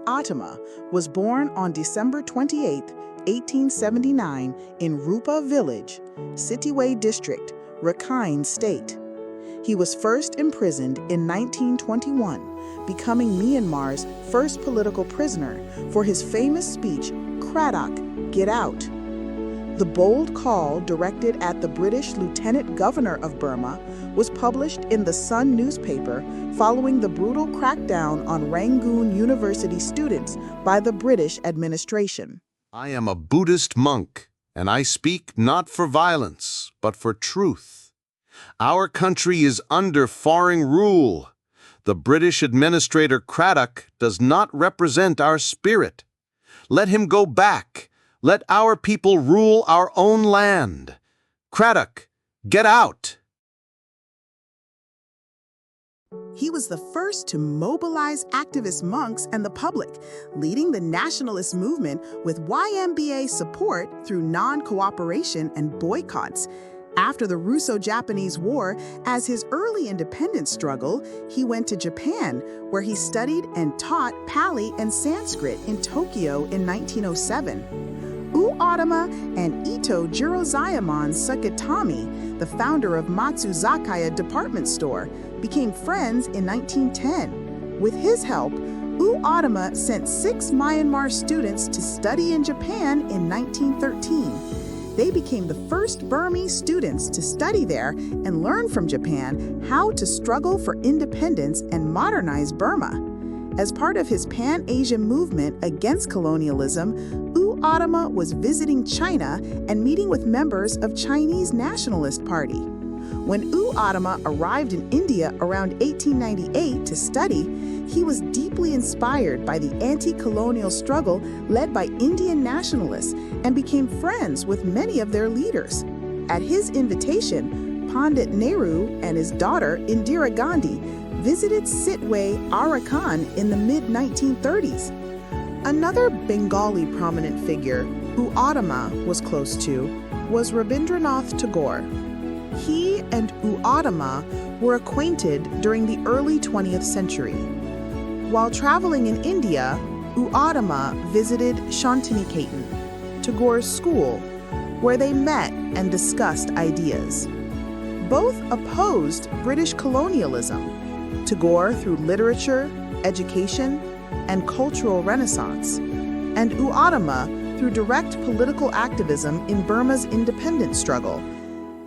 Atama was born on December 28, 1879 in Rupa Village, Sitiway District, Rakhine State. He was first imprisoned in 1921, becoming Myanmar's first political prisoner for his famous speech, Cradock, Get Out. The bold call directed at the British Lieutenant Governor of Burma was published in the Sun newspaper following the brutal crackdown on Rangoon University students by the British administration. I am a Buddhist monk, and I speak not for violence, but for truth. Our country is under foreign rule. The British administrator Cradock does not represent our spirit. Let him go back. Let our people rule our own land. Cradock, get out! He was the first to mobilize activist monks and the public, leading the nationalist movement with YMBA support through non-cooperation and boycotts. After the Russo-Japanese War, as his early independence struggle, he went to Japan, where he studied and taught Pali and Sanskrit in Tokyo in 1907. Atama and Ito Jirozaemon Sukitami, the founder of Matsuzakaya department store, became friends in 1910. With his help, Atama sent 6 Myanmar students to study in Japan in 1913. They became the first Burmese students to study there and learn from Japan how to struggle for independence and modernize Burma. As part of his Pan-Asian movement against colonialism, Atama was visiting China and meeting with members of Chinese Nationalist Party. When Atama arrived in India around 1898 to study, he was deeply inspired by the anti-colonial struggle led by Indian nationalists and became friends with many of their leaders. At his invitation, Pandit Nehru and his daughter Indira Gandhi visited Sitwe, Arakan in the mid-1930s. Another Bengali prominent figure Atama was close to was Rabindranath Tagore. He and Atama were acquainted during the early 20th century. While traveling in India, Atama visited Shantiniketan, Tagore's school, where they met and discussed ideas. Both opposed British colonialism, Tagore through literature, education, and cultural renaissance, and Atama through direct political activism in Burma's independence struggle,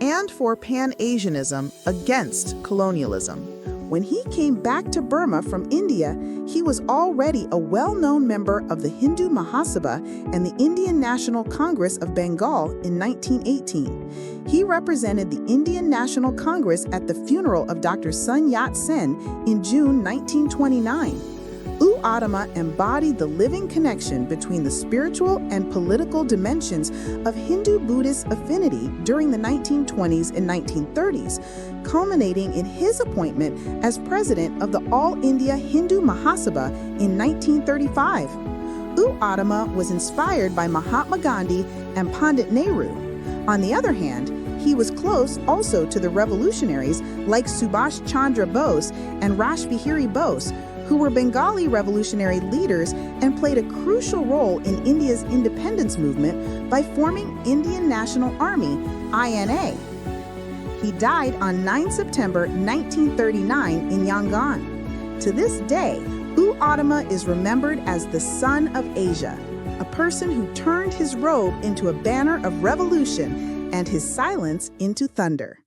and for Pan-Asianism against colonialism. When he came back to Burma from India, he was already a well-known member of the Hindu Mahasabha and the Indian National Congress of Bengal in 1918. He represented the Indian National Congress at the funeral of Dr. Sun Yat-sen in June 1929. Atama embodied the living connection between the spiritual and political dimensions of Hindu-Buddhist affinity during the 1920s and 1930s, culminating in his appointment as president of the All India Hindu Mahasabha in 1935. Atama was inspired by Mahatma Gandhi and Pandit Nehru. On the other hand, he was close also to the revolutionaries like Subhash Chandra Bose and Rashbihari Bose, who were Bengali revolutionary leaders and played a crucial role in India's independence movement by forming Indian National Army, INA. He died on 9 September 1939 in Yangon. To this day, Atama is remembered as the Son of Asia, a person who turned his robe into a banner of revolution and his silence into thunder.